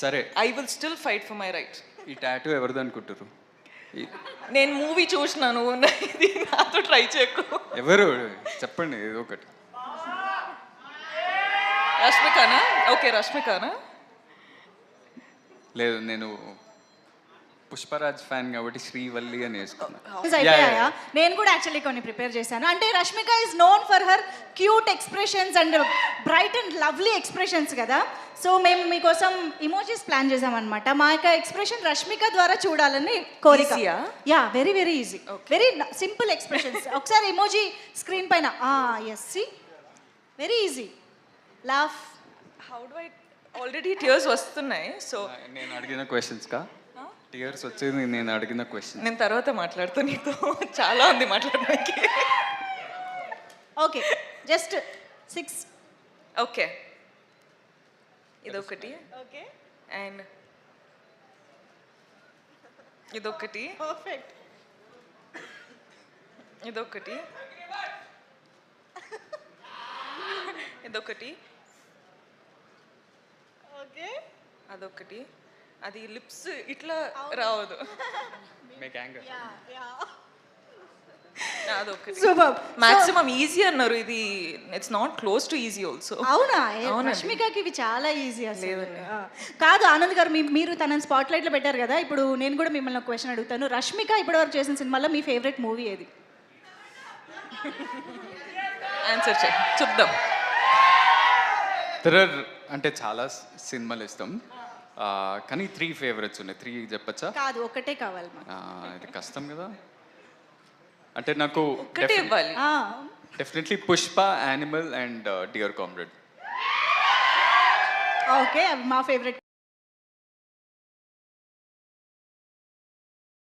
సరే, I will still fight for my right. ఈ tattoo ఎవరిది అనుకుంటారు? నేను మూవీ చూసినాను, ఇది నాతో ట్రై చేయకు. ఎవరు చెప్పండి ఏదో ఒకటి. రష్మికనా? ఓకే, రష్మికనా? లేదు, నేను పుష్పరాజ్ ఫ్యాన్ కాబట్టి శ్రీవల్లి అని వేసుకున్నా. అయిపోయాయా? నేను కూడా యాక్చువల్లీ కొన్ని ప్రిపేర్ చేశాను. అంటే Rashmika is known for her cute expressions and bright and lovely expressions కదా. సో మేము మీకోసం ఇమోజీస్ ప్లాన్ చేసామన్నమాట. మా యొక్క ఎక్స్ప్రెషన్ రష్మిక ద్వారా చూడాలని కోరిక. Easy ఆ? Yeah, very very easy, very simple expressions. ఒకసారి ఇమోజీ స్క్రీన్ పైన. Yes, see, very easy. Laugh. How do I? Already tears వస్తున్నాయి. సో నేను అడిగిన క్వశ్చన్స్ కా టీయర్స్ వచ్చేది నేను అడిగిన క్వశ్చన్. నేను తర్వాత మాట్లాడుతూ, నీతో చాలా ఉంది మాట్లాడడానికి. Okay, just 6. ఓకే, ఇదొకటి. ఓకే, అండ్ ఇదొకటి. పర్ఫెక్ట్. ఇదొకటి. ఇదొకటి. ఓకే, అదొకటి. అది లిప్స్ ఇట్లా రావద్దు. Make anger. అదొకటి. సూపర్. మాక్సిమం ఈజీ అన్నారు. ఇది it's not close to easy also. అవునా? అవునండి. రష్మికకి ఇవి చాలా ఈజీ అసలు. లేదండి. కాదు ఆనంద్ గారు, మీరు తనని స్పాట్ లైట్లో పెట్టారు కదా. ఇప్పుడు నేను కూడా మిమ్మల్ని ఒక క్వశ్చన్ అడుగుతాను. రష్మిక ఇప్పటివరకు చేసిన సినిమాలో మీ ఫేవరెట్ మూవీ ఏది? ఆన్సర్ చేయి, చూద్దాం. అంటే చాలా సినిమాలు ఇస్తాం, కానీ 3 ఫేవరెట్స్ ఉన్నాయి. 3 చెప్పచ్చా? కాదు, ఒకటే కావాలి మాకు. ఇది కష్టం కదా. అంటే నాకు ఒక్కటే ఇవ్వాలి. Definitely Pushpa, animal and dear comrade. Okay, మా ఫేవరెట్